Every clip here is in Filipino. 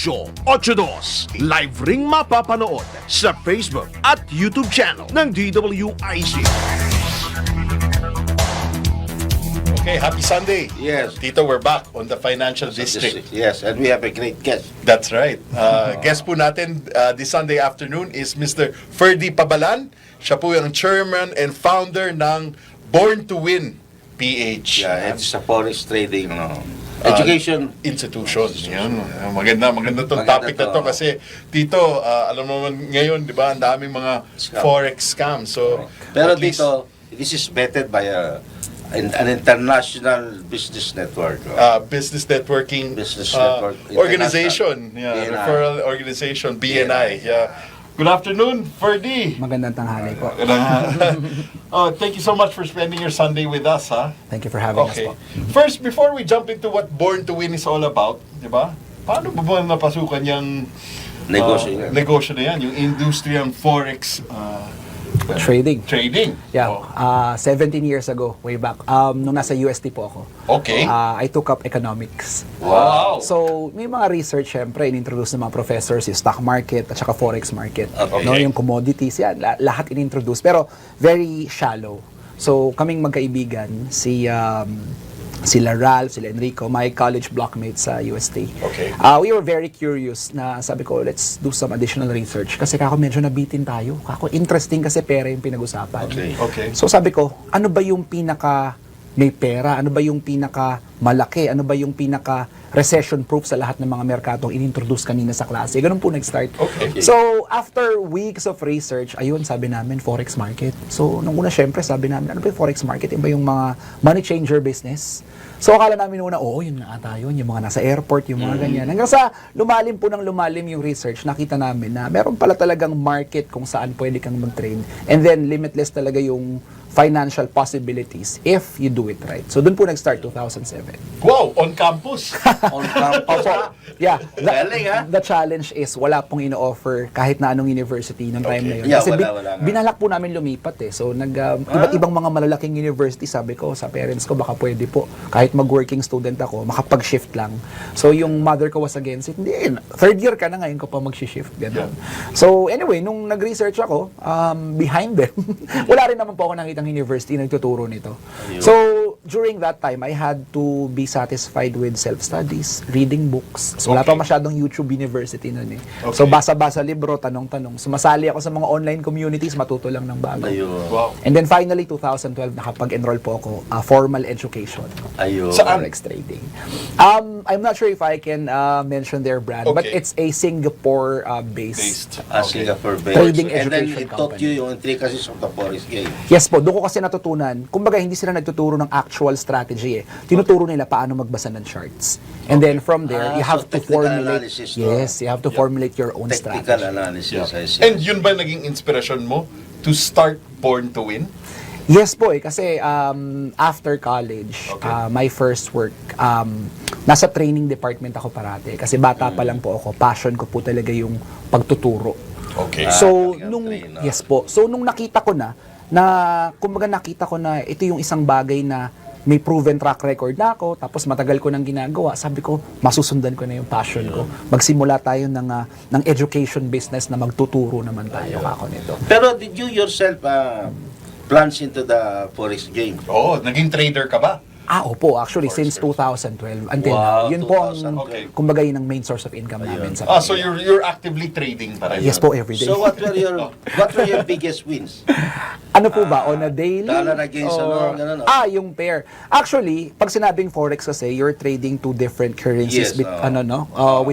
82 live ring mapapanood sa Facebook at YouTube channel ng DWIZ. Okay, happy Sunday. Yes. Tito, we're back on the Financial District. Yes, and we have a great guest. That's right. Guest po natin this Sunday afternoon is Mr. Ferdie Pabalan. Siya po yung chairman and founder ng Born2WinPh. Yeah, it's a forex trading education. Institution. Yan. Maganda itong topic na to kasi Tito, alam mo ngayon, di ba, ang daming mga Scam. Forex scam. So, Pero at least, dito, this is vetted by an international business network. business networking Business network, organization. international. Yeah, BNI. referral organization, BNI. Yeah. Good afternoon, Ferdie. Magandang tanghali po. Thank you so much for spending your Sunday with us, ha? Thank you for having us Okay. po. First, before we jump into what Born to Win is all about, di ba? Paano ba napasukan yung negosyo na yan? Yung industriyang Forex Trading. trading. Yeah, Oh. 17 years ago, way back, nung nasa UST po ako. Okay. I took up economics. Wow. So, may mga research, syempre, in-introduce ng mga professors, yung stock market at saka forex market. Okay. No, yung commodities, yan, lahat in-introduce. Pero, very shallow. So, kaming magkaibigan, sila Ralph, sila Enrico, my college blockmates sa UST. Okay. We were very curious na sabi ko, let's do some additional research. Kasi kako medyo nabitin tayo. Kako interesting kasi pera yung pinag-usapan. Okay. Okay. So sabi ko, ano ba yung pinaka may pera? Ano ba yung pinaka malaki? Ano ba yung pinaka recession proof sa lahat ng mga merkatong in-introduce kanina sa klase? Ganun po nag-start. Okay. So, after weeks of research, ayun, sabi namin, Forex market. So, nung una, syempre, sabi namin, ano ba yung Forex market? Yung ba yung mga money changer business? So, akala namin una, yun na ata yun, yung mga nasa airport, yung mga ganyan. Hanggang sa lumalim po ng lumalim yung research, nakita namin na meron pala talagang market kung saan pwede kang mag-trade. And then, limitless talaga yung financial possibilities if you do it right. So, dun po nag-start 2007. Wow, on campus. On campus. Yeah, Galing, ha? the challenge is wala pong ino-offer kahit na anong university ng time Okay. na yun. Yeah, Kasi wala nga. binalak po namin lumipat eh. So iba't ibang mga malalaking university, sabi ko sa parents ko, baka pwede po kahit mag-working student ako, makapag-shift lang. So yung mother ko was against it. Hindi, third year ka na ngayon ko pa mag-shift. Ganun. So anyway, nung nag-research ako, behind them, wala rin naman po ako nakitang university na nagtuturo nito. Ayun. So during that time, I had to be satisfied with self-studies, reading books. So wala pa masyadong YouTube University nun eh. Okay. So basa-basa libro, tanong-tanong. Sumasali ako sa mga online communities, matuto lang ng bago. Ayun. Wow. And then finally, 2012, nakapag-enroll po ako, formal education. Ayun. Saan? Forex trading. I'm not sure if I can mention their brand, but Okay. it's a Singapore based. Based. Singapore-based. Trading And then education it taught company. you yung intricacies of the forex game. Yes po, doon ko kasi natutunan. Kumbaga, hindi sila nagtuturo ng actual strategy eh. Tinuturo nila paano magbasa ng charts. And then from there, you have So to technical formulate. analysis, no? Yes, you have to formulate your own Technical strategy. analysis, I see. And yun ba naging inspirasyon mo to start Born to Win? Yes po eh, kasi after college, Okay. my first work, nasa training department ako parati. Kasi bata pa lang po ako, passion ko po talaga yung pagtuturo. Okay. So, talagang nung, train, no? yes po. So, nung nakita ko kumbaga nakita ko na ito yung isang bagay na may proven track record na ako, tapos matagal ko nang ginagawa, sabi ko, masusundan ko na yung passion ko. Magsimula tayo ng education business na magtuturo naman tayo kako nito. Pero did you yourself plunge into the forex game? Oh, naging trader ka ba? Opo, actually, since 2012 until Wow, now. Yun po ang, 2000, okay. kumbaga yun ang main source of income namin sa So you're actively trading pa rin? Yes po, every day. So what were your biggest wins? Ano po ba? On a daily? Dollar against Or- ganun, no? yung pair. Actually, pag sinabing Forex kasi, you're trading two different currencies Yes, with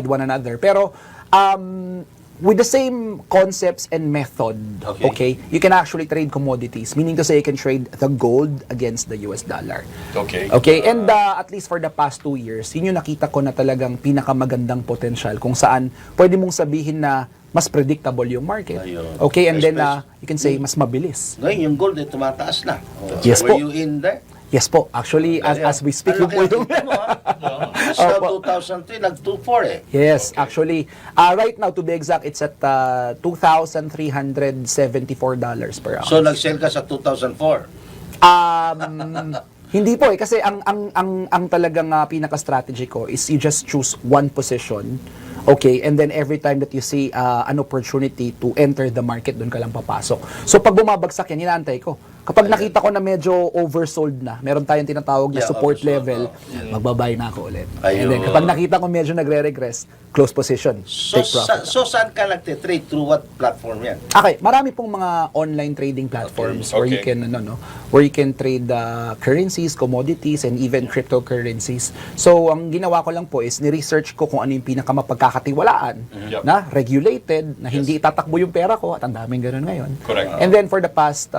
one another. Pero, with the same concepts and method, okay, you can actually trade commodities. Meaning to say, you can trade the gold against the US dollar. Okay. Okay, and at least for the past 2 years, yun yung nakita ko na talagang pinakamagandang potential kung saan pwede mong sabihin na mas predictable yung market. Ayun. Okay, and then you can say mas mabilis. Ngayon, yung gold ay tumataas na. Yes Were po. you in there? Yes po, actually, as we speak, yun po yung... Sa 2003, nag-2.4 eh. Yes, actually, right now, to be exact, it's at $2,374 per ounce. So, nag-sell ka sa 2004? Hindi po eh, kasi ang talagang pinaka-strategy ko is you just choose one position Okay, and then every time that you see an opportunity to enter the market, doon ka lang papasok. So pag bumabagsak yan, inaantay ko. Kapag nakita ko na medyo oversold na, meron tayong tinatawag na support oversold, level, magbabay na ako ulit. Ayun. And then kapag nakita ko medyo nagre-regress, close position, So, take profit. so saan ka nagtitrade? Through what platform yan? Okay, marami pong mga online trading platforms where you Okay. can where you can trade currencies, commodities, and even cryptocurrencies. So, ang ginawa ko lang po is ni-research ko kung ano yung pinakamapagkakatiwalaan Yep. na regulated, na hindi itatakbo yung pera ko, at ang daming ganun ngayon. Correct. And then for the past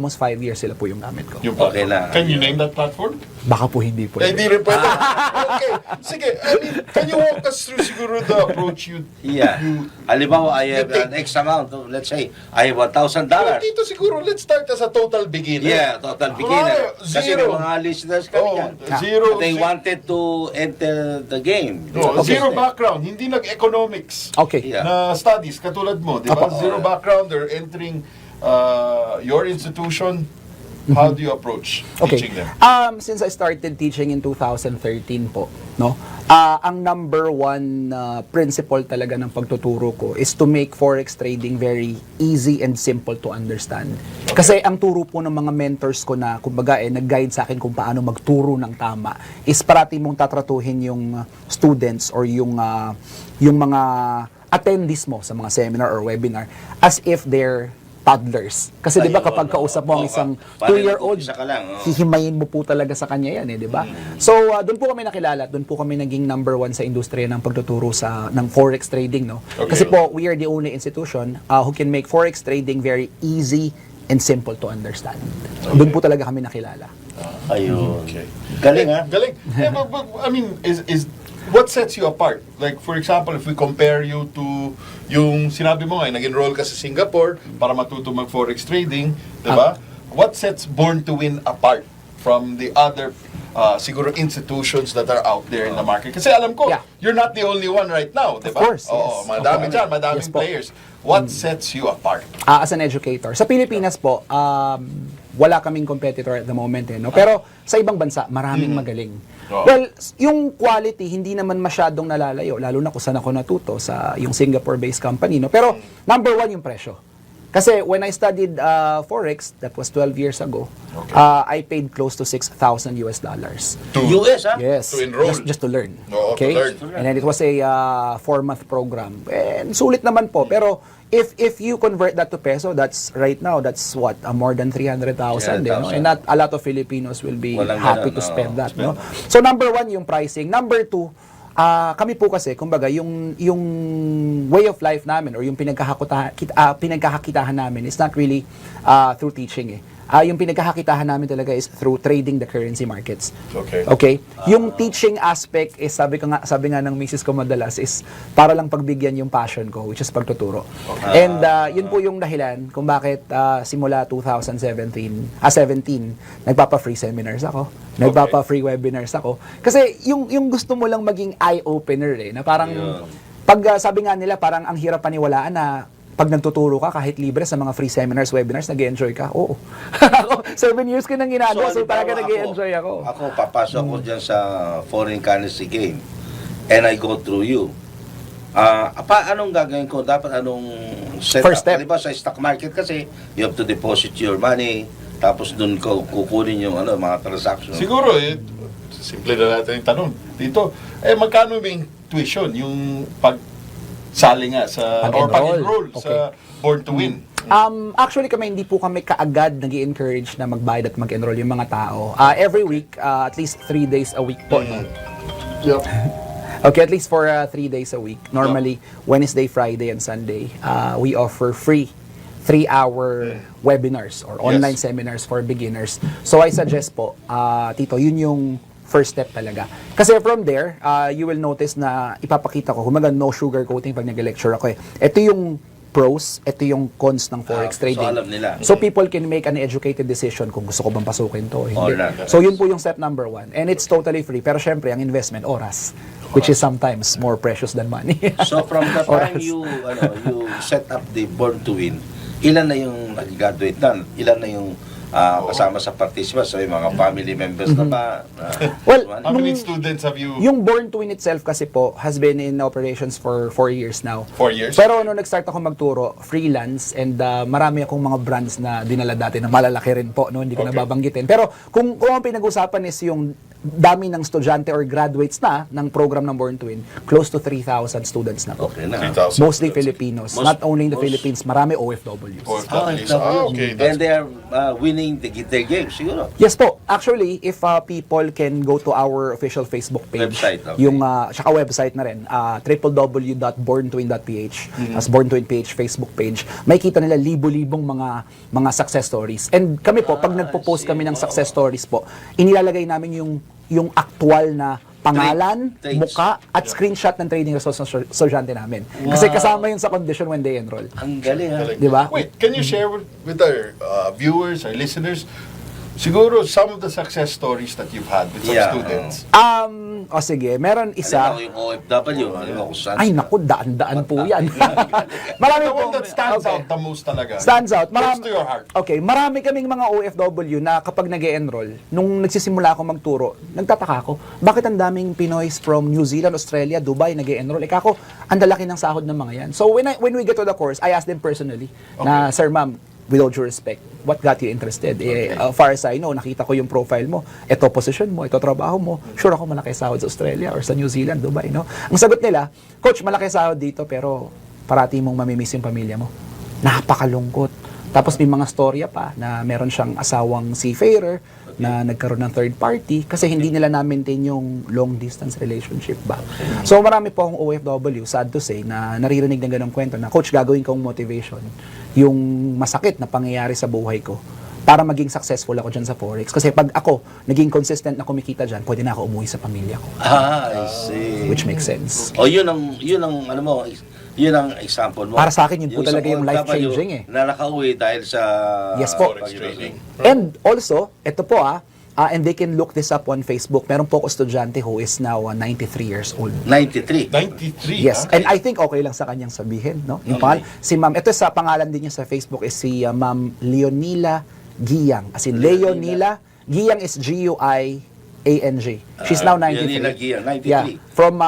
almost 5 years sila po yung gamit ko. Yung Okay platform. na. Can you name that platform? Baka po hindi po. Eh, hindi rin pwede. Okay. Sige, I mean, can you walk us through siguro the approach you... Yeah. you Halimbawa, I have an X amount. Let's say, I have $1,000. dito siguro, let's start as a total beginner. Yeah, total beginner. Kasi may Zero. mga listeners kami Oh, yan. zero. They wanted to enter the game. No, Okay. zero background, hindi nag-economics Okay. Yeah. na studies, katulad mo, di ba? Apo. Zero background, they're entering your institution. How do you approach Okay. teaching them? Since I started teaching in 2013 po, no? Ang number one principle talaga ng pagtuturo ko is to make forex trading very easy and simple to understand. Kasi ang turo po ng mga mentors ko na kumbaga nag-guide sa akin kung paano magturo ng tama is parati mong tatratuhin yung students or yung mga attendees mo sa mga seminar or webinar as if they're toddlers. Kasi 'di ba Ayun, kapag kausap mo ang isang Paano 2-year-old, nag-umpisa ka lang, oh. hihimayin mo po talaga sa kanya yan 'di ba? So doon po kami nakilala, doon po kami naging number one sa industriya ng pagtuturo ng forex trading, no? Okay. Kasi po we are the only institution who can make forex trading very easy and simple to understand. Doon po talaga kami nakilala. Ayun. Okay. Galing ha? Galing. Yeah, but, I mean, is what sets you apart? Like, for example, if we compare you to yung sinabi mo nga, nag-enroll ka sa Singapore para matuto mag-forex trading, di ba? What sets Born2Win apart from the other siguro institutions that are out there in the market? Kasi alam ko, Yeah. you're not the only one right now, di ba? Of course, Oo, yes. madami Of course. dyan, madaming Yes po. players. What sets you apart? As an educator. Sa Pilipinas po, wala kaming competitor at the moment. No? Pero sa ibang bansa, maraming magaling. Oh. Well, yung quality, hindi naman masyadong nalalayo. Lalo na kung saan ako natuto sa yung Singapore-based company. No? Pero number one yung presyo. Kasi when I studied Forex, that was 12 years ago, I paid close to $6,000 US. US ha? Yes. To enroll. Just to learn. Oo, to Okay? learn. And then it was a 4-month program. And sulit naman po. Pero if you convert that to peso, that's right now, that's what? More than 300,000. No? 300,000. And not a lot of Filipinos will be Walang happy ganun, to spend no. that. No? So number one, yung pricing. Number two, kami po kasi, kumbaga, yung way of life namin or yung pinagkakakitahan namin is not really through teaching yung pinagkakakitahan namin talaga is through trading the currency markets. Okay. Okay? Yung teaching aspect is sabi nga ng misis ko madalas is para lang pagbigyan yung passion ko, which is pagtuturo. And yun po yung dahilan kung bakit simula 2017, 17, nagpapa-free seminars ako, nagpapa-free webinars ako. Kasi yung gusto mo lang maging eye-opener na parang pag sabi nga nila parang ang hirap paniwalaan na pag nagtuturo ka, kahit libre sa mga free seminars, webinars, nag-enjoy ka? Oo. Ako, 7 years ko nang ginagawa, so talaga nag-enjoy ako. Ako, papasok ko dyan sa foreign currency game and I go through you. Anong gagawin ko? Dapat anong setup? First step. Diba sa stock market kasi, you have to deposit your money, tapos dun ko kukunin yung mga transactions. Siguro, simple na natin yung tanong. Dito, magkano yung tuition, yung pagsali nga sa, or pag-enroll sa Born2Win? Actually kami, hindi po kami kaagad nag-i-encourage na magbayad at mag-enroll yung mga tao. Every week, at least 3 days a week po. No? Yep. Okay, at least for 3 days a week. Normally, Wednesday, Friday, and Sunday, we offer free 3-hour webinars or online seminars for beginners. So I suggest po, Tito, yun yung first step talaga. Kasi from there, you will notice na ipapakita ko, humaga no sugar coating pag nag-lecture ako Ito yung pros, ito yung cons ng forex trading. So alam nila. So people can make an educated decision kung gusto ko bang pasukin to. Hindi. Or not. So yun po yung step number 1. And it's totally free. Pero syempre, ang investment, oras. Which is sometimes more precious than money. So from the time Oras. you set up the Born2Win, ilan na yung nag-graduate na? Ilan na yung kasama sa participants, so yung mga family members na ba? Well, How many students have you? Yung Born2Win itself kasi po has been in operations for 4 years now. 4 years? Pero nung nag-start ako magturo, freelance, and marami akong mga brands na dinala dati na malalaki rin po, no? Hindi ko Okay. nababanggitin. Pero kung ang pinag-usapan is yung dami ng estudyante or graduates na ng program ng Born2Win, close to 3,000 students na po. Okay na. 3,000 Mostly students. Filipinos. Most- Not only in the most- Philippines, marami OFWs. Okay. And they are winning their game, siguro. Yes po. Actually, if people can go to our official Facebook page, Website, okay. yung tsaka website na rin, www.born2win.ph, as Born2WinPh Facebook page, may kita nila libo-libong mga success stories. And kami po, pag nagpo-post kami ng success stories po, inilalagay namin yung aktual na pangalan, Trades. muka, at screenshot ng trading results ng estudyante namin. Kasi kasama yun sa condition when they enroll. Ang galing, ha? Di ba? Wait, can you share with our viewers, our listeners, siguro some of the success stories that you've had with some Yeah. students? O sige, meron Alam isa. mo yung OFW, alam mo kung saan. Ay, naku, daan-daan po yan. Marami The one po. that stands Okay. out the most talaga. Stands out. Close to your heart. Okay, marami kaming mga OFW na kapag nag-e-enroll, nung nagsisimula ako magturo, nagtataka ako, bakit ang daming Pinoys from New Zealand, Australia, Dubai nag-e-enroll? Ako, ang lalaki ng sahod ng mga yan. So when we get to the course, I asked them personally na, Sir, Ma'am, with all due respect, what got you interested? Far as I know, nakita ko yung profile mo, ito position mo, ito trabaho mo, sure ako malaki sahod sa Australia or sa New Zealand, Dubai, no? Ang sagot nila, Coach, malaki sahod dito pero parati mong mamimiss yung pamilya mo. Napakalungkot. Tapos may mga storya pa na meron siyang asawang seafarer na nagkaroon ng third party kasi hindi nila na-maintain yung long distance relationship ba. So marami po akong OFW, sad to say, na naririnig ng ganong kwento na, Coach, gagawin kong motivation yung masakit na pangyayari sa buhay ko para maging successful ako dyan sa Forex. Kasi pag ako naging consistent na kumikita dyan, pwede na ako umuwi sa pamilya ko. I see. Which makes sense. O yun ang ano mo, yun ang example mo. Para sa akin, yun po talaga yung sa life-changing OFW Na nakauwi dahil sa Yes po. Forex trading. And also, ito po and they can look this up on Facebook. Meron po ako estudyante who is now 93 years old. 93. 93. Yes, ha? and I think okay lang sa kanyang sabihin, no? Yung pangalan, si Ma'am, ito sa pangalan din niya sa Facebook is si Ma'am Leonila Giyang. As in Leonila, Giyang is G-U-I-A-N-G. She's now 93. Leonila Giyang, 93. Yeah, from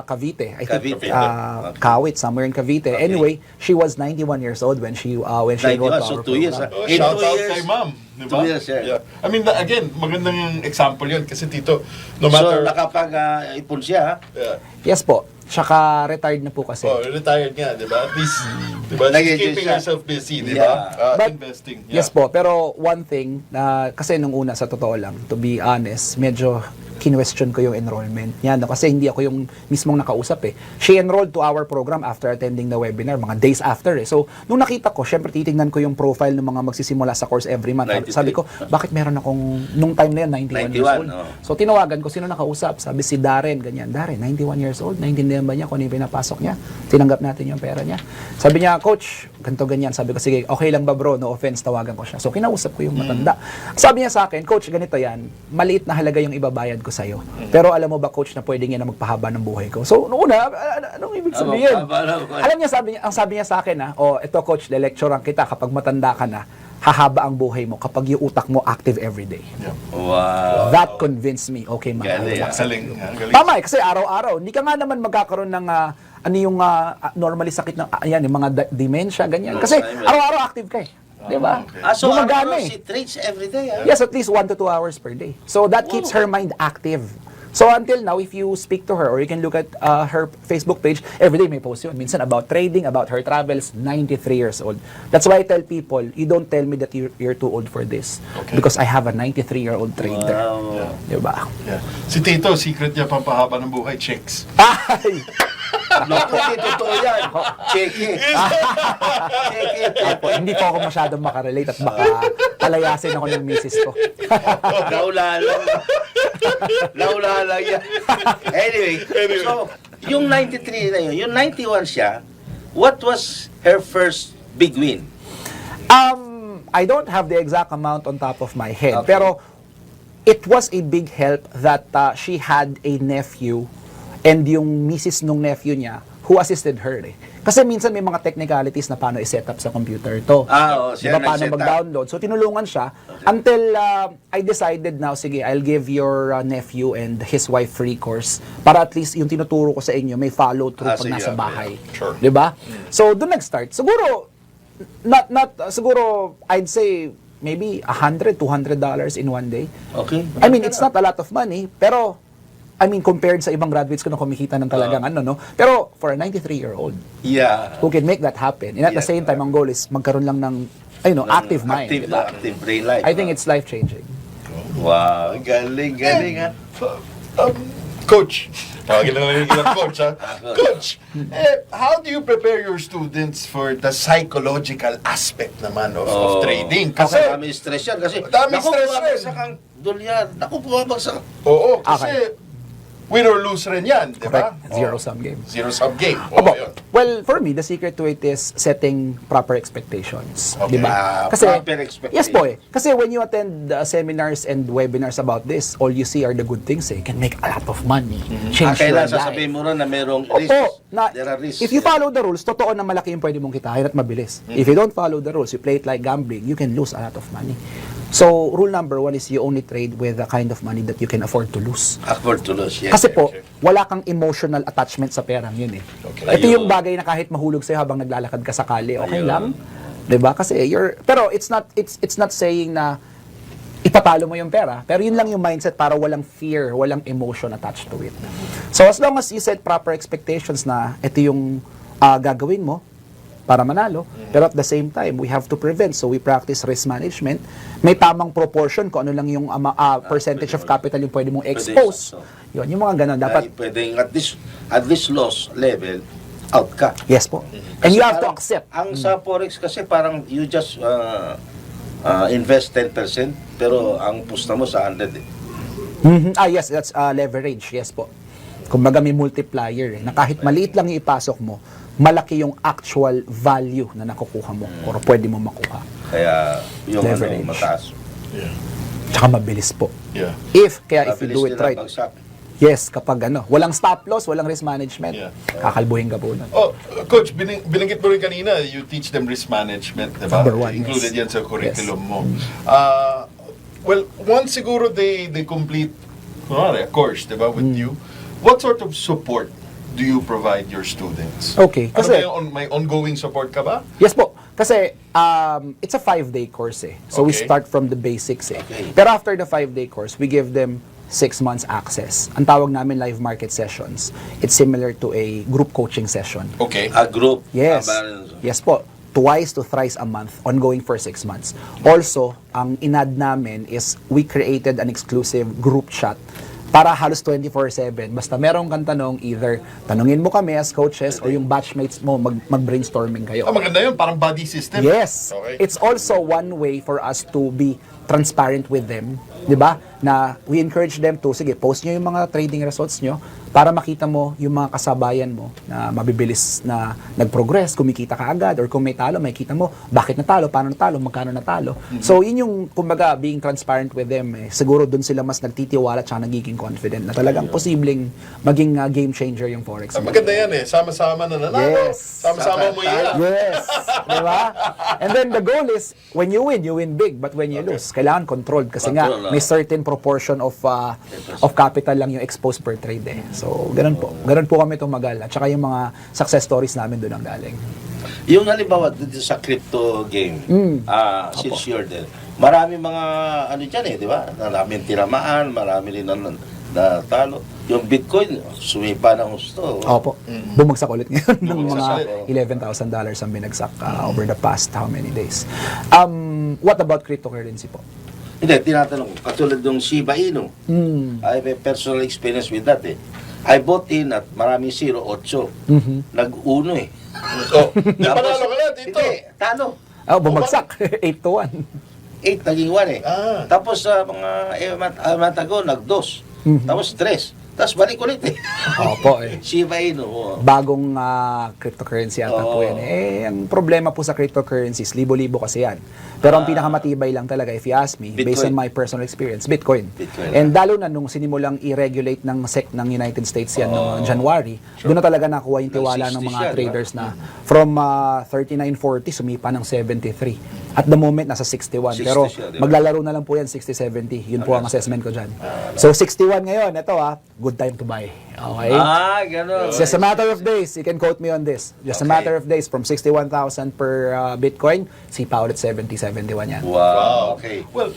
Cavite. I think Cavite. Okay. Kawit, somewhere in Cavite. Okay. Anyway, she was 91 years old when she enrolled to 91, our so 2 years, program. Oh, In shout 2 out years. kay ma'am. Diba? 2 years, yeah. I mean, again, magandang yung example yun. Kasi tito, no So, matter... nakapag-ipon siya, yeah. Yes po. Tsaka retired na po kasi. Oh, retired nga, di ba? At least, di ba? She's Nag-enjoy keeping siya. herself busy, di Yeah. ba? But- Investing. Yeah. Yes po, pero one thing, kasi nung una, sa totoo lang, to be honest, medyo kinwestiyon ko yung enrollment niya, no? Kasi hindi ako yung mismong nakausap eh. She enrolled to our program after attending the webinar, mga days after eh. So, nung nakita ko, syempre titingnan ko yung profile ng mga magsisimula sa course every month. 93. Sabi ko, bakit meron akong, nung time na yun, 91 years 91, old. oh. So, tinawagan ko, sino nakausap? Sabi si Darren, ganyan. Darren, 91 years old, naintindihan ba niya kung ano yung pinapasok niya? Tinanggap natin yung pera niya. Sabi niya, Coach, ganito ganyan. Sabi ko, sige, okay lang ba bro? No offense, tawagan ko siya. So, kinausap ko yung matanda. Sabi niya sa akin, Coach, ganito yan, maliit na halaga yung ibabayad ko sa'yo. Pero alam mo ba, Coach, na pwedeng yan na magpahaba ng buhay ko? So, noong una, anong ibig sabihin? Alam niya, ang sabi niya sa akin, ito, Coach, le-lecturean kita kapag matanda ka na, hahaba ang buhay mo kapag yung utak mo active every day. Yeah. wow. That convinced me, okay, Galing. Galing. Galing. Tama eh, kasi araw-araw, hindi ka nga naman magkakaroon ng normally sakit ng yung mga dementia, ganyan. Kasi araw-araw active ka eh. Di ba? Okay. So, Gumagana she trades every day, Yes, at least 1 to 2 hours per day. So that keeps her mind active. So until now, if you speak to her or you can look at her Facebook page, every day may post yun. Minsan about trading, about her travels, 93 years old. That's why I tell people, you don't tell me that you're too old for this. Okay. Because I have a 93-year-old trader. Wow. Diba? Yeah. Si Tito, secret niya pampahaba ng buhay, checks. Ay! Naku, hindi totoo yan. Check it. Check it. Apo, hindi po ako masyadong makarelate at baka palayasin ako ng misis ko. Naula lang yan. Anyway, so, yung 93 na yun, yung 91 siya, what was her first big win? I don't have the exact amount on top of my head, Okay. pero it was a big help that she had a nephew and yung misis nung nephew niya who assisted her eh. Kasi minsan may mga technicalities na paano i-set up sa computer to. Siya Diba, paano nag-set up. mag-download. So tinulungan siya until I decided now, sige, I'll give your nephew and his wife free course para at least yung tinuturo ko sa inyo may follow through pag Sige, nasa okay. bahay. Sure. Diba? So doon nag-start. Siguro siguro I'd say maybe $100, $200 in one day. Okay. I mean, it's not a lot of money, pero I mean, compared sa ibang graduates ko na kumikita ng talagang no? Pero for a 93-year-old Yeah. who can make that happen, and at the same time, ang goal is magkaroon lang ng, active mind. Active, diba? active brain life. I think it's life-changing. Wow, galing ha. Coach, tawagin lang yung ilang coach, ha? Coach, how do you prepare your students for the psychological aspect naman of trading? Kasi Kasi, dami stress yan. Kasi, Dami stress bumabagsak yan. ang dolyar. Naku, bumabagsak. oo, kasi win or lose rin yan, di ba? Correct. Zero-sum game. Zero-sum game. Oo, Opo. yun. Well, for me, the secret to it is setting proper expectations. Okay. Di ba? Proper expectations. Yes po eh. Kasi when you attend seminars and webinars about this, all you see are the good things eh. You can make a lot of money. Change your Kailan life. sasabihin mo rin na merong Opo, risks. na There are risks. if you follow the rules, totoo na malaki yung pwede mong kitain at mabilis. If you don't follow the rules, you play it like gambling, you can lose a lot of money. So, rule number 1 is you only trade with the kind of money that you can afford to lose. Afford to lose, yes. Kasi po, wala kang emotional attachment sa perang yun eh. Okay. Ito yung bagay na kahit mahulog sa'yo habang naglalakad ka sakali, okay Ayun. lang. 'Di ba? Kasi pero it's not saying na ipatalo mo yung pera, pero yun lang yung mindset para walang fear, walang emotion attached to it. So as long as you set proper expectations na ito yung gagawin mo para manalo, pero at the same time, we have to prevent. So we practice risk management. May tamang proportion kung ano lang yung percentage of capital yung pwede mong expose. Yun, yung mga ganun. Dapat, Pwedeng at this loss level, out ka. yes po. And Kasi you have to parang accept. Ang sa Forex kasi parang you just invest 10%, pero ang pusta mo sa 100 eh. Yes, that's leverage. Yes po. Kumbaga may multiplier na kahit maliit lang yung ipasok mo, malaki yung actual value na nakukuha mo or pwede mo makuha. Kaya yung Leverage. mataas. Yeah. Tsaka mabilis po. Yeah. If you Mabilis do it din ang right. bagsak. Yes, kapag walang stop loss, walang risk management, Yeah. kakalbuhin ka po nun. Oh, Coach, binanggit mo rin kanina, you teach them risk management, di ba? Number 1, Included yes. yan sa curriculum Yes. mo. Well, once siguro they complete, kunwari, a course, di ba, with you, what sort of support do you provide your students? Okay, Ano kasi- ba yung may ongoing support ka ba? Yes po. Kasi it's a 5-day course eh. So we Okay. start from the basics eh. Okay. Pero after the 5-day course, we give them 6 months access. Ang tawag namin live market sessions. It's similar to a group coaching session. Okay. A group. Yes. Aba, Yes po. Twice to thrice a month, ongoing for 6 months. Also, ang inad namin is we created an exclusive group chat para halos 24/7. Basta meron kang tanong, either tanungin mo kami as coaches or yung batchmates mo mag-brainstorming kayo. Maganda yun, parang body system. Yes. Okay. It's also one way for us to be transparent with them, 'di ba? Na we encourage them to, sige, post nyo yung mga trading results nyo para makita mo yung mga kasabayan mo na mabibilis na nag-progress, kumikita ka agad, or kung may talo, makikita mo bakit natalo, paano natalo, magkano natalo. So, yun yung, kumbaga, being transparent with them. Siguro dun sila mas nagtitiwala at nagiging confident na talagang posibleng maging game changer yung Forex. Maganda yan eh. Sama-sama na nanalo. Yes. Sama-sama mo yan. Yes. Di ba? And then the goal is, when you win big. But when you lose, kailangan controlled. Kasi Control, nga, may certain proportion of capital lang yung exposed per trade eh. So, ganun po. Ganun po kami tumagal. At saka yung mga success stories namin doon ang galing. Yung halimbawa dito sa crypto game, since you're there, marami mga ano dyan eh, di ba? Maraming tinamaan, marami rin na talo. Yung Bitcoin, sumipa ng gusto. Opo. Bumagsak ulit ngayon ng Bumagsak mga $11,000 ang binagsak over the past how many days. What about cryptocurrency po? Hindi, tinatanong ko. Katulad ng Shiba Inu. I have a personal experience with that eh. I bought in at maraming 0.8. Nag-uno eh. Oh, di panalo ka na dito. Hindi, talo. Bumagsak. 8-1. 8 naging 1 eh. Ah. Tapos sa mga month ago, nag-2. Tapos 3. Tapos balik ulit eh. Opo eh. Shiba Inu. Bagong cryptocurrency ata po Oo. yan. Ang problema po sa cryptocurrencies, libo-libo kasi yan. Pero ang pinakamatibay lang talaga, if you ask me, based Bitcoin. on my personal experience, Bitcoin. Bitcoin. And lalo na nung sinimulang i-regulate ng SEC ng United States yan noong January, doon na talaga nakuha yung tiwala ng 60 mga siya, traders na from 39.40 sumipa ng 73. At the moment, nasa 61. 60 Pero siya, di ba? maglalaro na lang po yan 60-70. Yun po ang assessment ko dyan. So 61 ngayon, ito good time to buy. Okay? Gano'n. It's just a matter of days. You can quote me on this. Just a Okay. matter of days from 61,000 per Bitcoin, sipa ulit 70, 71 yan. Wow, okay. Well,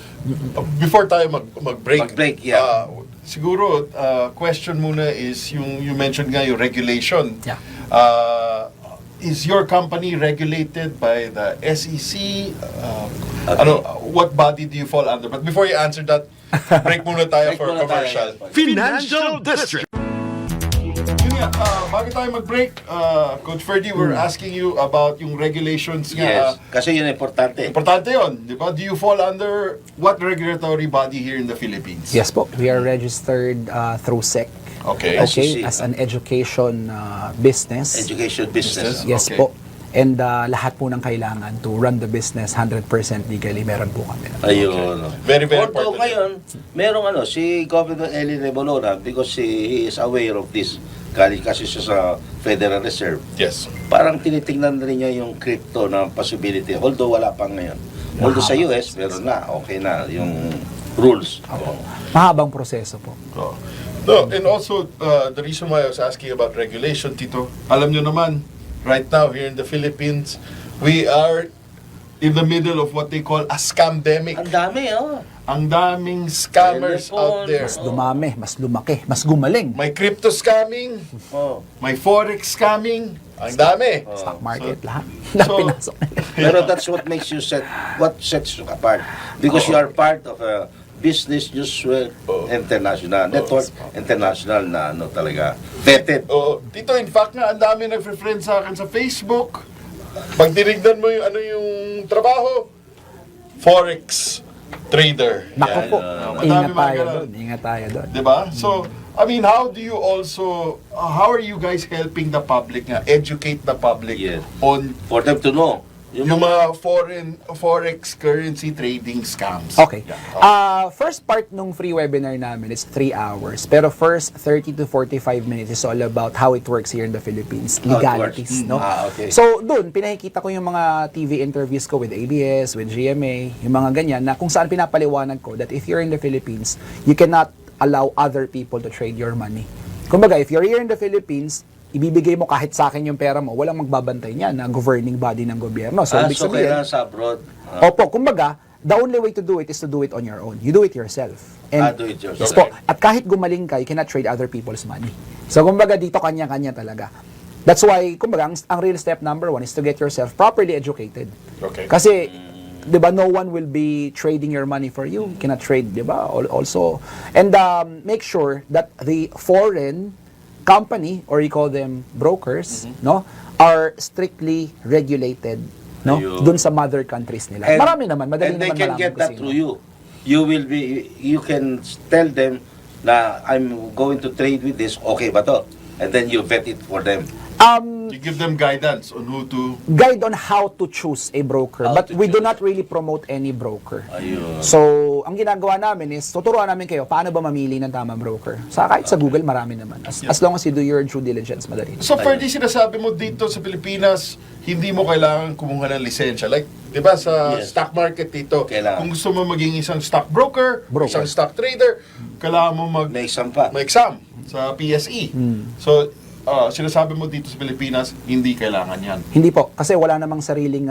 before tayo mag-break, Mag-break, yeah. Siguro, question muna is, you mentioned nga yung regulation. Yeah. Is your company regulated by the SEC? Okay. What body do you fall under? But before you answer that, break muna tayo Break for muna tayo. commercial. Financial District. Yun nga, bago tayo mag-break, Coach Ferdie, we're asking you about yung regulations nga. Yes, kasi yun importante. Importante yun, di ba? Do you fall under what regulatory body here in the Philippines? Yes po. We are registered through SEC. Okay. Okay, SEC, as an education business. Education business. Yes Okay. po. And lahat po ng kailangan to run the business 100% legally, meron po kami. Ayun. Very, very Although important. ngayon, merong si Governor Eli Rebolona, because he is aware of this, galing kasi siya sa Federal Reserve, Yes. parang tinitingnan rin niya yung crypto na possibility. Although wala pang ngayon. Although sa US, meron na, okay na, yung rules. Mahabang proseso po. Oh. No, and also, the reason why I was asking about regulation, Tito, alam nyo naman, right now here in the Philippines, we are in the middle of what they call a scamdemic. Ang dami, Ang daming scammers out there. Mas dumami, mas lumaki, mas gumaling. May crypto scamming, Oh. may forex scamming, ang dami. Stock market, lahat. so- Pinasok nila. Pero that's what makes you what sets you apart. Because you are part of a business usual international, network international na talaga, vetted. Oh, Tito, in fact nga, ang dami nag-friend sa akin sa Facebook. Pag tinignan mo yung trabaho, forex trader. Nako Yan. po, Madami ingat mga tayo ganun. doon, ingat tayo doon. Diba? So, I mean, how do you also, how are you guys helping the public nga, educate the public Yes. on For them to know. yung mga forex currency trading scams? Okay. Yeah. First part nung free webinar namin is 3 hours. Pero first 30 to 45 minutes is all about how it works here in the Philippines. How it Legalities, works. no? Okay. So, doon, pinakikita ko yung mga TV interviews ko with ABS, with GMA, yung mga ganyan, na kung saan pinapaliwanag ko that if you're in the Philippines, you cannot allow other people to trade your money. Kumbaga, if you're here in the Philippines, ibibigay mo kahit sa akin yung pera mo, walang magbabantay niyan na governing body ng gobyerno. So, ibig So sabihin, kailangan sa abroad. opo, kumbaga, the only way to do it is to do it on your own. You do it yourself. Do it yourself. Yes po. At kahit gumaling ka, you cannot trade other people's money. So, kumbaga, dito kanya-kanya talaga. That's why, kumbaga, ang real step number 1 is to get yourself properly educated. Okay. Kasi, di ba, no one will be trading your money for you. You cannot trade, di ba? Also, and make sure that the foreign company, or you call them brokers, no, are strictly regulated, no, Ayun. dun sa mother countries nila. Marami naman, madali and they naman can malaman get kung that sino. through you. You can tell them na I'm going to trade with this, okay ba to? And then you vet it for them. You give them guidance on who to... Guide on how to choose a broker, How but to we do choose. not really promote any broker. Ayun. So, ang ginagawa namin is, tuturuan namin kayo paano ba mamili ng tamang broker. Kahit sa Google, marami naman. As long as you do your due diligence, madali. So, Ferdie, sinasabi mo dito sa Pilipinas, hindi mo kailangan kumuha ng lisensya. Like, di ba, sa Yes. stock market dito, Kailangan. kung gusto mo maging isang stock broker, isang stock trader, kailangan mo May exam pa. may exam sa PSE. So, sinasabi mo dito sa Pilipinas, hindi kailangan yan. Hindi po, kasi wala namang sariling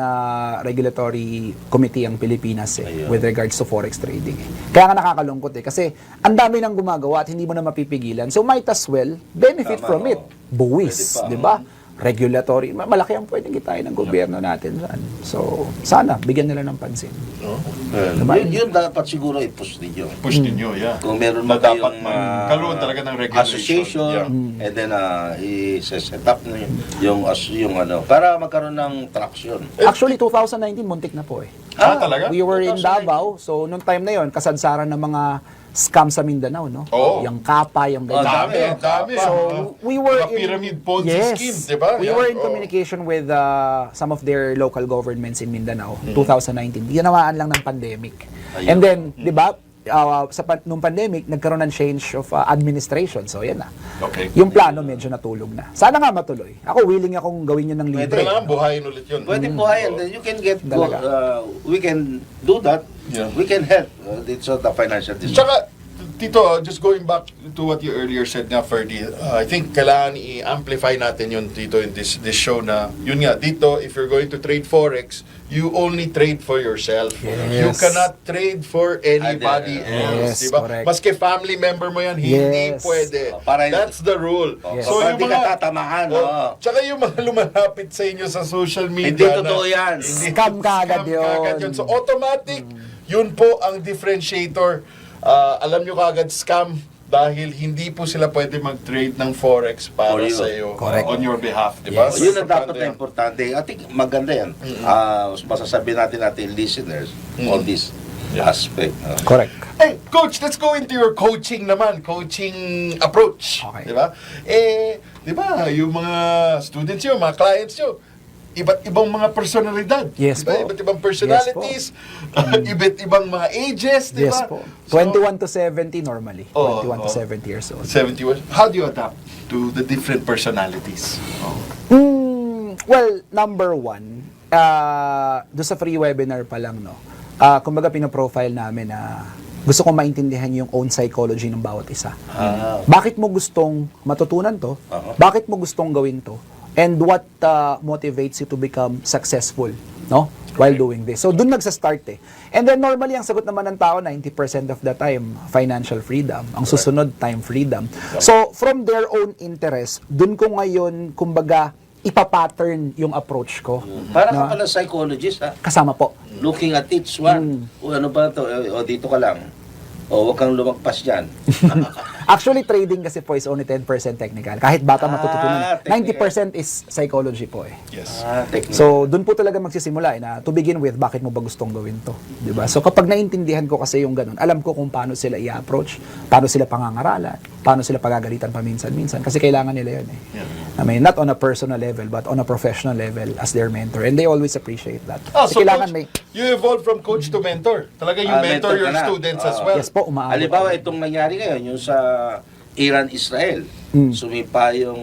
regulatory committee ang Pilipinas Ayun. with regards to forex trading. Kaya nga nakakalungkot kasi ang dami nang gumagawa at hindi mo na mapipigilan. So might as well benefit Tama, from it. Pwede Buwis, pa. di ba? Regulatory, malaki ang pwedeng kitain ng gobyerno natin saan. So, sana bigyan nila ng pansin. Diba? Yun dapat siguro i-push ninyo. Push ninyo, yeah. Kung meron Na man dapat kayong magkaroon talaga ng regulation. association, Yeah. and then i-set up nyo yung para magkaroon ng traction. Actually, 2019, muntik na po eh. Talaga? We were in 2019. Davao, so nung time na yon, kasadsaran ng mga scam sa Mindanao, no? Oo. Yung kapa, yung Oh, ganyan. Dami. So, we were Mga pyramid Ponzi scheme, di ba? We Yan. were in Oo. communication with some of their local governments in Mindanao, 2019. Ginamaan lang ng pandemic. Ayun. And then, di ba, nung pandemic, nagkaroon ng change of administration. So, yan na. Okay. Yung plano medyo natulog na. Sana nga matuloy. Ako, willing akong gawin yun ng libre. Kailangan buhayin ulit yun. Pwede po and then you can get Talaga. we can do that. Yeah. We can help. It's not a financial decision. Tsaka, Tito, just going back to what you earlier said nga, Ferdie, I think kailangan i-amplify natin yun dito in this show na, yun nga, dito, if you're going to trade Forex, you only trade for yourself. Yes. You cannot trade for anybody Yes, else. Diba? correct. Maski family member mo yan, hindi Yes. pwede. Para- That's the rule. Yes. So, hindi ka tatamaan. Tsaka yung mga lumalapit sa inyo sa social media. Hindi totoo yan. Scam kagad yun. So automatic, yun po ang differentiator. Alam nyo kagad scam dahil hindi po sila pwede mag-trade ng Forex para For you. sa iyo Correct. on your behalf, di ba? Yes. Yun ang dapat na importante. I think maganda yan. Masasabi natin listeners on this aspect. Correct. Hey, coach, let's go into your coaching naman, coaching approach, Okay. di ba? Di ba, yung mga students nyo, mga clients nyo, iba't ibang mga personalidad. Yes diba? po. Iba't ibang personalities, iba't ibang mga ages, di Yes ba? po. So, 21 to 70 normally. Oh, 21 to oh. 70 years old. 71. How do you adapt to the different personalities? Well, number one, do sa free webinar pa lang, no? Kumbaga pinoprofile namin na gusto kong maintindihan yung own psychology ng bawat isa. Bakit mo gustong matutunan to? Bakit mo gustong gawin to? And what motivates you to become successful, no? While doing this. So, dun nagsa-start eh. And then, normally, ang sagot naman ng tao, 90% of the time, financial freedom. Ang susunod, time freedom. So, from their own interest, dun ko ngayon, kumbaga, ipapattern yung approach ko. Para No? ka pala psychologist, ha? Kasama po. Looking at each one. O ano ba ito? O dito ka lang. O huwag kang lumagpas dyan. Actually, trading kasi po is only 10% technical. Kahit bata matututunan. technical. 90% is psychology po eh. Yes. Technique. So, dun po talaga magsisimula eh, na to begin with, bakit mo ba gustong gawin to? Diba? So, kapag naintindihan ko kasi yung ganun, alam ko kung paano sila i-approach, paano sila pangangaralan, paano sila pagagalitan paminsan-minsan. Kasi kailangan nila yun eh. I mean, not on a personal level, but on a professional level as their mentor. And they always appreciate that. So kailangan coach, you evolved from coach to mentor. Talaga you mentor mentor your ka na. students as well. Yes po, umaabot. Halimbawa, itong nangyari ngayon, yung sa Iran-Israel, sumipa yung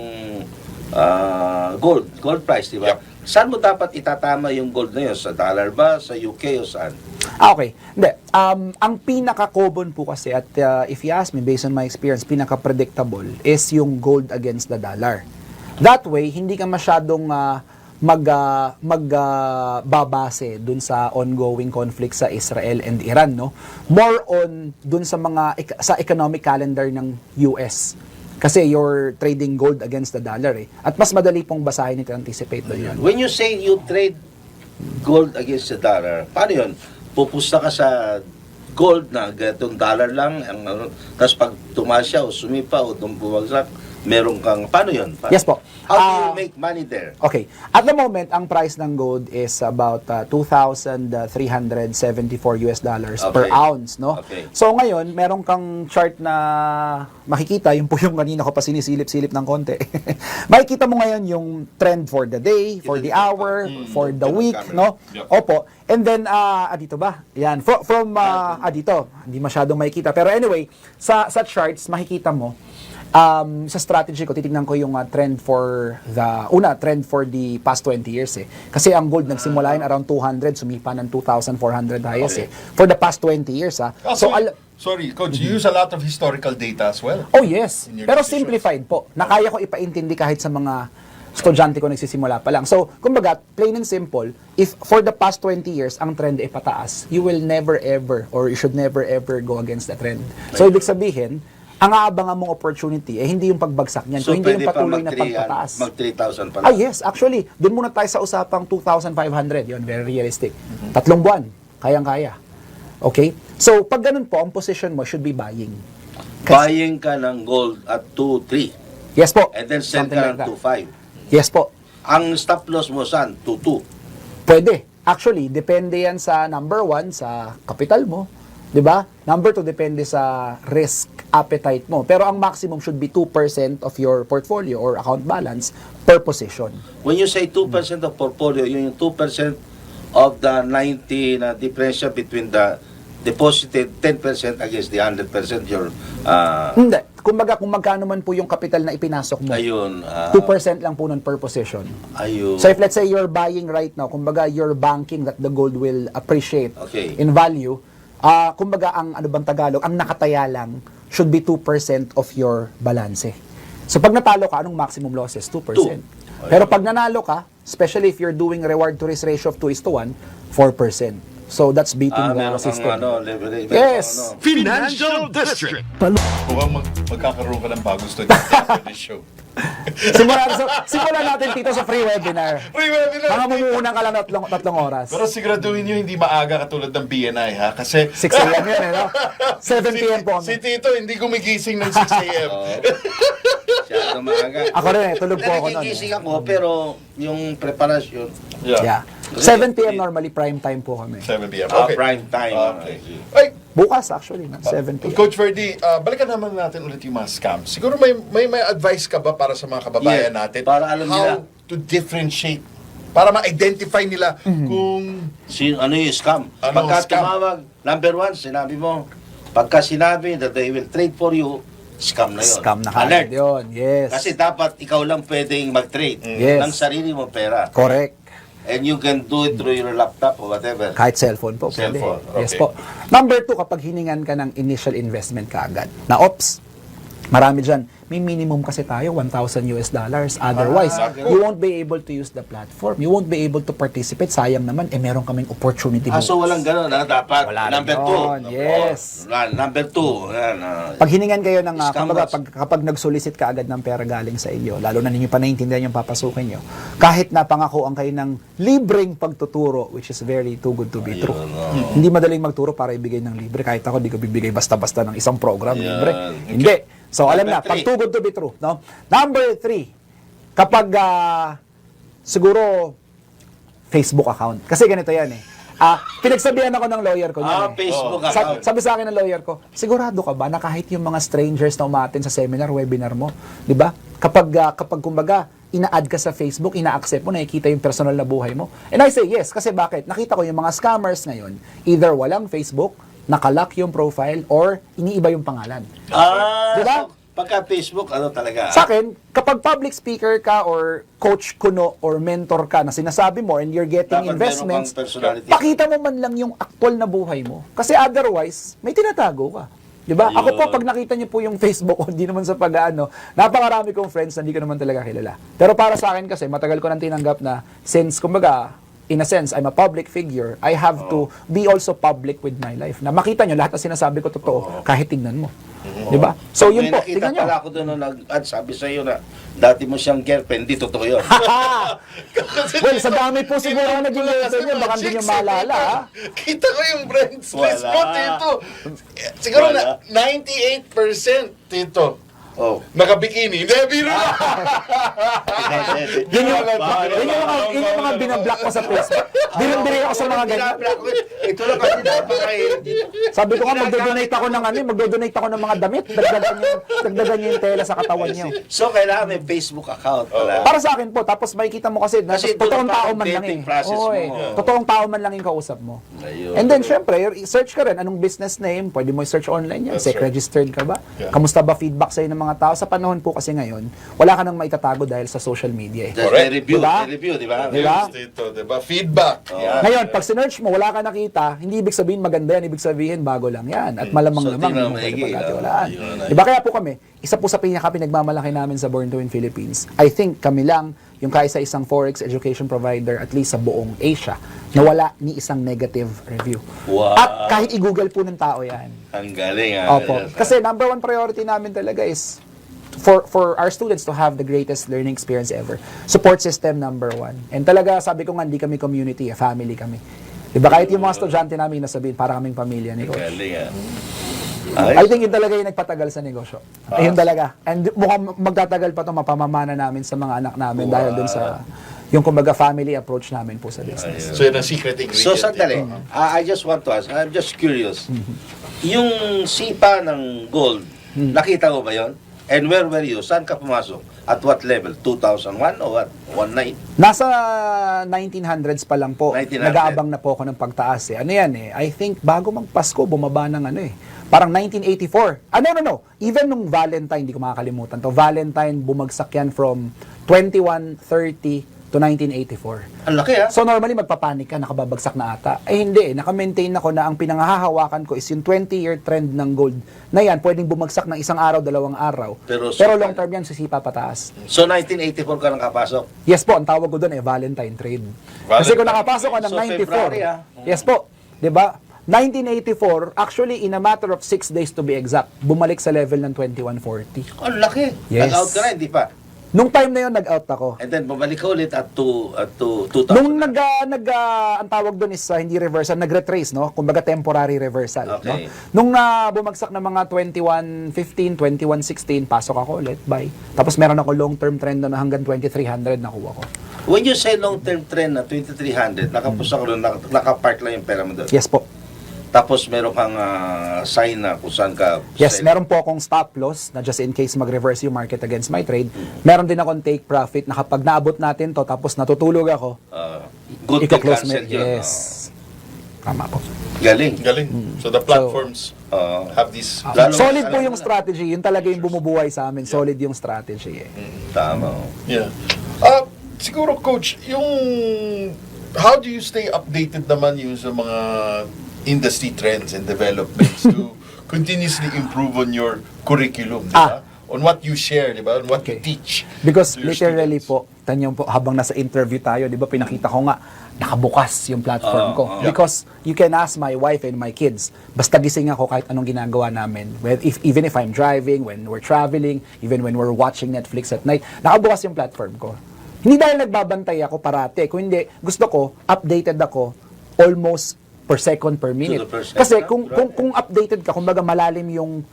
gold price, di ba? Yep. Saan mo dapat itatama yung gold na yun? Sa dollar ba? Sa UK o saan? Okay. Hindi. Ang pinaka-common po kasi, at if you ask me, based on my experience, pinaka-predictable is yung gold against the dollar. That way, hindi ka masyadong magbabase dun sa ongoing conflict sa Israel and Iran, no? More on dun sa sa economic calendar ng US. Kasi you're trading gold against the dollar eh. At mas madali pong basahin ito, anticipate doon yun. When you say you trade gold against the dollar, paano yun? Pupusta ka sa gold na ganitong dollar lang, tapos pag tumaas siya o sumipa o bumagsak, meron kang, paano yun? Yes po. How do you make money there? Okay. At the moment, ang price ng gold is about $2,374 per Okay. ounce, no? Okay. So ngayon, meron kang chart na makikita, yung po yung kanina ko pa sinisilip-silip ng konti. Makikita mo ngayon yung trend for the day, for the hour, for the week, no? Yep. Opo. And then, dito ba? Yan. From dito. Hindi masyadong makikita. Pero anyway, sa charts, makikita mo, sa strategy ko, titignan ko yung trend for the past 20 years eh. Kasi ang gold nagsimula yun around 200, sumipa ng 2,400 highest eh. For the past 20 years Sorry, Coach, you use a lot of historical data as well. Oh yes, In your pero decisions. simplified po. Nakaya ko ipaintindi kahit sa mga estudyante ko nagsisimula pa lang. So, kumbaga, plain and simple, if for the past 20 years, ang trend ay pataas, you will never ever, or you should never ever go against the trend. So, ibig sabihin, ang aabangan mong opportunity hindi yung pagbagsak niyan, So, hindi yung pwede pa patuloy na pagpataas. mag 3,000 pala. Yes, actually, doon muna tayo sa usapang 2,500. Yun, very realistic. 3 buwan, kayang-kaya. Okay? So, pag ganun po, ang position mo should be buying. Buying ka ng gold at 2,300. Yes po. And then sell Something ka like ng that. 2,500. Yes po. Ang stop loss mo saan? 2,200. Pwede. Actually, depende yan sa number one, sa kapital mo, 'Di ba? Number 2, depende sa risk appetite mo. Pero ang maximum should be 2% of your portfolio or account balance per position. When you say 2% of portfolio, yun yung 2% of the 90 na differential between the deposited 10% against the 100% your Hindi. Kumbaga, kung magkano man po yung capital na ipinasok mo, ayun 2% lang po nun per position. ayun. So if let's say you're buying right now, kumbaga you're banking that the gold will appreciate Okay. in value, kumbaga ang ano bang Tagalog, ang nakataya lang should be 2% of your balance. So pag natalo ka, anong maximum losses? 2%. Pero pag nanalo ka, especially if you're doing reward to risk ratio of 2:1, 4%. So that's beating the meron kang system. leverage. Yes. Financial District. Mukhang magkakaroon ka ng bagong student after this show. Simulan natin dito sa free webinar. Free webinar! Mga mumuunang ka lang tatlong oras. Pero siguraduhin nyo hindi maaga katulad ng BNI, ha? Kasi 6 a.m. yun, no? 7 p.m. po si kami. Tito hindi gumigising ng 6 a.m. Masyado maaga. Ako rin, tulog po ako nun. Nagigising ako, pero yung preparasyon, Yeah. 7 p.m. normally prime time po kami. 7 p.m. Okay. prime time. Okay. Ay, Bukas actually, 7 p.m. Coach Ferdie, balikan naman natin ulit yung mga scams. Siguro may advice ka ba para sa mga kababayan Yeah, natin? para alam how nila. to differentiate, para ma-identify nila kung Ano yung scam? Ano Pagka scam? tumawag, number 1, sinabi mo, pagka sinabi that they will trade for you, scam na yun. Scam na Alert. kagad yun. Yes. Kasi dapat ikaw lang pwedeng mag-trade Yes. ng sarili mo pera. Correct. And you can do it through your laptop or whatever. Kahit cellphone po. pwede. Cellphone, Yes okay. po. Number 2, kapag hiningan ka ng initial investment ka agad. Na ops, marami dyan. May minimum kasi tayo, $1,000 US. Otherwise, you won't be able to use the platform. You won't be able to participate. Sayang naman, meron kaming opportunity. So walang ganun, ha? Dapat Wala number rin 2. yun. Yes. Number 2. Yan, Pag hiningan kayo ng, Scammers. kapag nag-solicit ka agad ng pera galing sa inyo, lalo na ninyo pa naiintindihan yung papasukin nyo, kahit napangakuan kayo ng libreng pagtuturo, which is very too good to be true. Hindi madaling magturo para ibigay ng libre. Kahit ako, di ko bibigay basta-basta ng isang program libre. Hindi. So, alam na, Number pag 3. too good to be true. No? Number 3, kapag siguro Facebook account. Kasi ganito yan eh. Pinagsabihan ako ng lawyer ko niyan eh. Facebook account. Sabi sa akin ng lawyer ko, sigurado ka ba na kahit yung mga strangers na umaten sa seminar, webinar mo, di ba? Kapag kumbaga, ina-add ka sa Facebook, ina-accept mo, nakikita yung personal na buhay mo. And I say yes, kasi bakit? Nakita ko yung mga scammers ngayon, either walang Facebook, nakalock yung profile, or iniiba yung pangalan. Diba? So, pagka Facebook, ano talaga? Sa akin, kapag public speaker ka or coach kuno or mentor ka na sinasabi mo and you're getting Dapat investments, meron kang personality. pakita mo man lang yung actual na buhay mo. Kasi otherwise, may tinatago ka. Diba? Ayun. Ako po, pag nakita niyo po yung Facebook ko, hindi naman sa pag-ano, napakarami kong friends na hindi ko naman talaga kilala. Pero para sa akin kasi, matagal ko nang tinanggap na since, kumbaga, in a sense, I'm a public figure, I have to be also public with my life. Na makita nyo, lahat ng sinasabi ko totoo, kahit tignan mo. Diba? So, yun po, May nakita tignan nyo. pala ako doon na nag-add, sabi sa iyo na dati mo siyang girlfriend, di totoo yun. Well, sa dami po siguro ang naging girlfriend nyo, baka hindi nyo maalala, ha? Kita ko yung friends list Wala. mo, Tito. Siguro Wala. na 98%, Tito. Oh. Naka-bikini. Hindi, biro na. Yun yung mga binablock ko sa Facebook. Binabili ako sa mga ganyan. Ito lang kasi napakain. Sabi ko nga, magdodonate ako ng magdodonate ako ng mga damit. Dagdagan nyo yung tela sa katawan nyo. So, kailangan may Facebook account pala. Para sa akin po, tapos makikita mo kasi, Kasi totoong doon tao pa man lang dating eh. process Oo, mo. eh. Totoong tao man lang yung kausap mo. Ayun. And then, syempre, search ka rin. Anong business name? Pwede mo i-search online yan. That's SEC right. registered ka ba? Yeah. Kamusta ba feedback sa'yo ng mga tao? Sa panahon po kasi ngayon, wala ka nang maitatago dahil sa social media eh. Just Correct. review, Diba? review, di ba? Diba? Tito, diba? Feedback. Yan. Ngayon, pag sinearch mo, wala ka nakita, hindi ibig sabihin maganda yan, ibig sabihin bago lang yan. At malamang-lamang, So, tingnan hindi mo pwede maigi, pagkatiwalaan. yun. Diba kaya po kami, isa po sa pinagmamalaki namin sa Born2Win Philippines, I think kami lang yung kaisa-isang Forex education provider at least sa buong Asia na wala ni isang negative review. Wow. At kahit i-google po ng tao yan. Ang galing, ha? Opo. Kasi number one priority namin talaga is for our students to have the greatest learning experience ever. Support system number 1. And talaga, sabi ko nga, hindi kami community, family kami. Diba? Kahit yung mga estudyante namin nasabihin, para kaming pamilya ni Coach. Galing, ha? I think yun talaga yung nagpatagal sa negosyo. Ayun talaga. And mukhang magtatagal pa ito, mapamamana namin sa mga anak namin dahil dun sa Yung kumbaga family approach namin po sa business. So yun ang secret ingredient. So, sandali. dito. I just want to ask, I'm just curious. Yung sipa ng gold, nakita mo ba yon? And where were you? Saan ka pumasok? At what level? 2001 o what? 19? Nasa 1900s pa lang po. 1900. Nag-aabang na po ako ng pagtaas eh. Ano yan eh? I think bago magpasko, bumaba ng ano eh. Parang 1984. No. Even nung Valentine, hindi ko makakalimutan to. Valentine, bumagsak yan from 2130 to 1984. Ang laki, ha? So normally magpapanik ka, nakababagsak na ata. Eh hindi, naka-maintain ako na ang pinangahahawakan ko is yung 20-year trend ng gold na yan, pwedeng bumagsak ng isang araw, dalawang araw. Pero long term yan, sisipa pataas. So, 1984 ka nakapasok? Yes po, ang tawag ko doon Valentine trade. Kasi kung nakapasok ka ng So, 94, February, yes po, 'di ba? 1984, actually in a matter of 6 days to be exact, bumalik sa level ng 2140. Ang laki. Yes. Nag-out ka na, hindi pa? Nung time na 'yon nag-out ako. And then, bumalik ka ulit at 2000. Nung ang tawag doon is hindi reversal, nag-retrace, no? Kumbaga temporary reversal, Okay. no? Nung bumagsak na mga 2115, 2116, pasok ako ulit, buy. Tapos meron ako long-term trend na hanggang 2300 nakuha ko. When you say long-term trend na 2300, nakapos ako doon, nakapark lang yung pera mo doon. Yes po. Tapos meron kang sign na kung saan ka Yes, sell. meron po akong stop loss na just in case mag-reverse yung market against my trade. Meron din akong take profit na kapag naabot natin to tapos natutulog ako, Good to i-close mo. cancel yun. Yes. Tama po. Galing. Galing. So the platforms have this... Lalo- Solid po yung strategy. Yun talaga yung bumubuhay sa amin. Solid yung strategy eh. Tama. Yeah. Siguro, Coach, yung... How do you stay updated naman yung sa mga industry trends and developments to continuously improve on your curriculum, di ba? On what you share, di ba? On what you teach. Because to your literally students. po, tanyo po, habang nasa interview tayo, di ba, pinakita ko nga, nakabukas yung platform ko. Yeah. Because you can ask my wife and my kids, basta gising ako kahit anong ginagawa namin. Even if I'm driving, when we're traveling, even when we're watching Netflix at night, nakabukas yung platform ko. Hindi dahil nagbabantay ako parate, kung hindi, gusto ko, updated ako almost per second, per minute. To the percent. Kasi kung updated ka, kumbaga malalim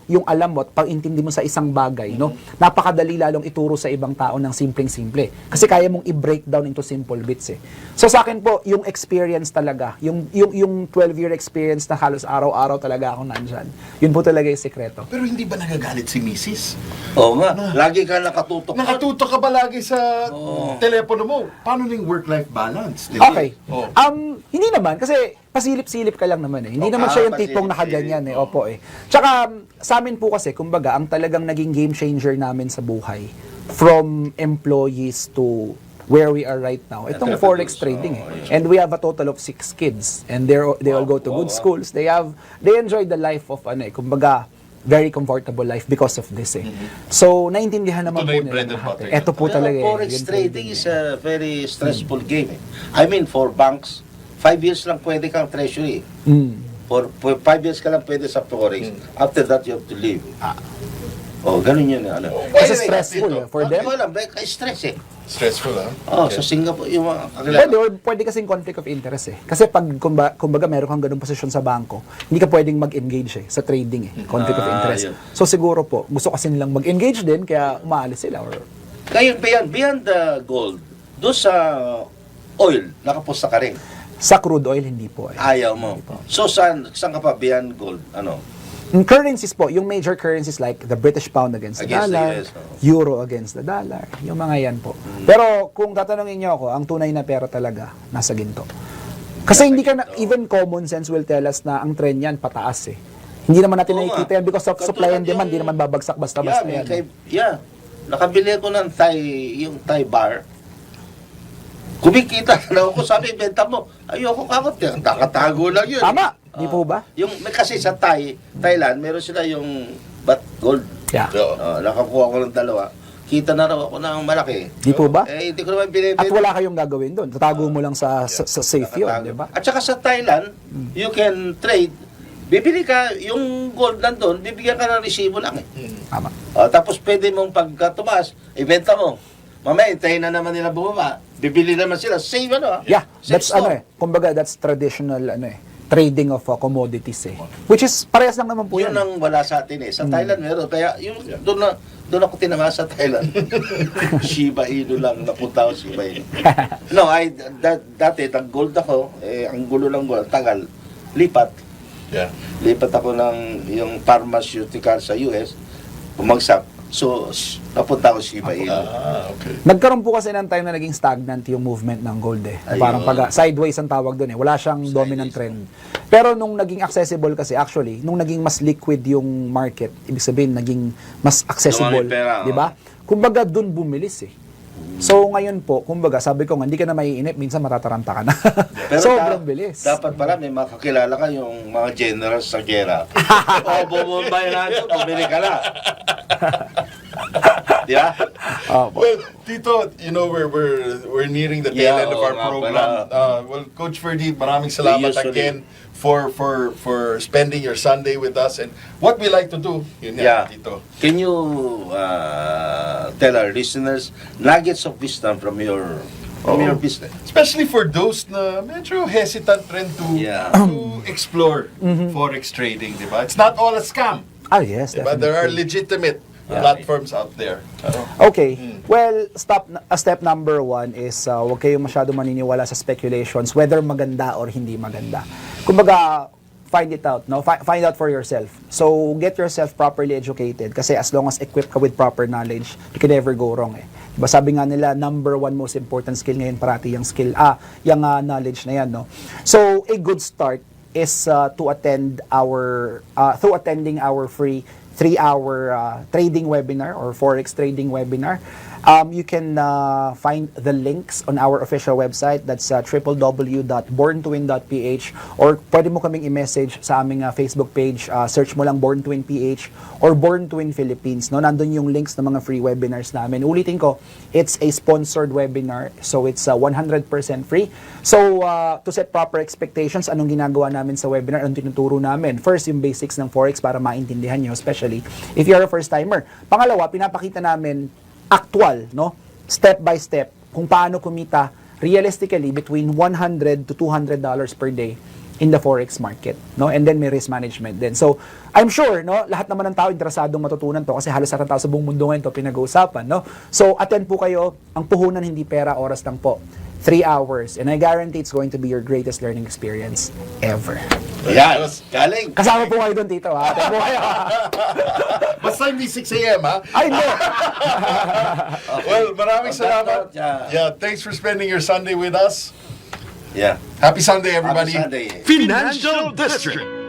yung alam mo at pag-intindi mo sa isang bagay, no? Napakadali lalong ituro sa ibang tao ng simpleng-simple. Kasi kaya mong i-break down into simple bits eh. So sa akin po, yung experience talaga, yung 12-year experience na halos araw-araw talaga ako nandyan. Yun po talaga yung sekreto. Pero hindi ba nagagalit si Mrs.? Oo nga. Lagi ka nakatutok. Nakatutok ka ba lagi sa telepono mo? Paano yung work-life balance? Di ba? Okay. Oh. Hindi naman, kasi pasilip-silip ka lang naman eh. Hindi naman siya yung tipong nakaganyan eh. Opo eh. Tsaka, sa amin po kasi, kumbaga, ang talagang naging game changer namin sa buhay, from employees to where we are right now, itong Forex trading eh. And we have a total of 6 kids. And they all go to good schools. They enjoy the life of, kumbaga, very comfortable life because of this eh. So, naintindihan naman Ito na po yung nila bread and lahat butter. eh. Ito po talaga eh. Forex Yun po trading yung- is a very stressful game. I mean, for banks, 5 years lang pwede kang treasury. For 5 years ka lang pwede sa Forex. After that, you have to leave. Ganun yun. Kasi stressful eh, for them. Wala, stress eh. Stressful, ha? Sa Singapore, yung mga Pwede kasing conflict of interest eh. Kasi pag, kumbaga, meron kang ganung posisyon sa bangko, hindi ka pwedeng mag-engage eh, sa trading eh. Conflict of interest. Yun. So siguro po, gusto kasi nilang mag-engage din, kaya umaalis sila. Or... Ngayon, beyond the gold, doon sa oil, nakaposta ka rin. Sa crude oil, hindi po eh. Ayaw mo. So, saan ka pa beyond gold? Yung currencies po, yung major currencies like the British pound against the Against the dollar, US, euro against the dollar, yung mga yan po. Pero kung tatanungin niyo ako, ang tunay na pera talaga, nasa ginto. Kasi hindi ka na, even common sense will tell us na ang trend yan, pataas eh. Hindi naman natin Oo nakikita yan because of supply and demand, Katulad hindi naman babagsak basta-basta yan. Nakabili ko ng yung Thai bar. Kumikita na ako, sabi, benta mo. Ayoko kakot, nakatago lang yun. Tama, di po ba? Kasi sa Thailand, meron sila yung gold. Yeah. Nakakuha ko ng 2. Kita na raw ako ng malaki. Di po ba? Hindi ko naman binibenta. At wala kayong gagawin doon. Tatago mo lang sa safe yun, di ba? At saka sa Thailand, you can trade. Bibili ka, yung gold nandun, bibigyan ka ng resibo lang eh. Tama. Tapos pwede mong pagka tumaas, ibenta mo. Mamaya, hintayin na naman nila bumaba. Bibili naman sila. Same Yeah, Same that's store. kumbaga that's traditional trading of commodities eh. Which is, parehas lang naman po Yun yan. ang wala sa atin eh. Sa Thailand meron. Kaya yung doon ako tinama sa Thailand. Shiba Inu lang. Napunta ako Shiba Inu. No, dati, tag-gold ako. Ang gulo lang gold. Tagal. Lipat. Yeah. Lipat ako ng yung pharmaceutical sa US. Bumagsak. So, napunta ako Shiba Inu. Okay. Nagkaroon po kasi ng time na naging stagnant yung movement ng gold eh. Ayun. Parang sideways ang tawag doon eh. Wala siyang dominant trend. Pero nung naging accessible kasi, actually, nung naging mas liquid yung market, ibig sabihin, naging mas accessible. Dumami pera, di ba? Kumbaga, doon bumilis eh. So, ngayon po, kumbaga, sabi ko nga, hindi ka na maiinip, minsan matataranta ka na. Sobrang bilis. Dapat pala may makakilala ka yung mga generals sa gera. O, bumubay na ito, bumili ka na. Di ba? Well, Tito, you know, we're nearing the tail Yeah, end of our oo nga program. Well, Coach Ferdie, maraming salamat Usually. again for spending your Sunday with us. And what we like to do, yun Yeah. yan, Tito. Can you tell our listeners nuggets of wisdom from your business? Especially for those na medyo hesitant rin to explore Forex trading, di ba? It's not all a scam. Ah, yes, Diba? There are definitely. legitimate platforms out there. Okay. Well, step number 1 is huwag kayong masyado maniniwala sa speculations, whether maganda or hindi maganda. Kumbaga, find it out, no? Find out for yourself. So, get yourself properly educated kasi as long as equipped ka with proper knowledge, you can never go wrong eh. Diba, sabi nga nila, number 1 most important skill ngayon parati yung skill, yung knowledge na yan, no? So, a good start is attending our free 3-hour trading webinar or Forex trading webinar. You can find the links on our official website. That's www.born2win.ph, or pwede mo kaming i-message sa aming Facebook page. Search mo lang Born2WinPh or Born2Win Philippines. No? Nandun yung links ng mga free webinars namin. Ulitin ko, it's a sponsored webinar, so it's 100% free. So, to set proper expectations, anong ginagawa namin sa webinar, anong tinuturo namin? First, yung basics ng Forex para maintindihan nyo, especially if you're a first-timer. Pangalawa, pinapakita namin actual, no? Step by step, kung paano kumita realistically between $100 to $200 per day in the Forex market, no? And then may risk management din. So, I'm sure, no, lahat naman ng tao interesadong matutunan to kasi halos lahat ng tao sa buong mundo ngayon to pinag-uusapan, no? So, attend po kayo. Ang puhunan hindi pera, oras lang po. 3 hours. And I guarantee it's going to be your greatest learning experience ever. Yan. Galing. Kasama po kayo doon, Tito, ha? Attend po kayo, ha? Basta hindi 6 a.m., ha? Ay, no! Well, maraming On that salamat. note, yeah. Yeah, thanks for spending your Sunday with us. Yeah. Happy Sunday, everybody. Happy Sunday. Financial District.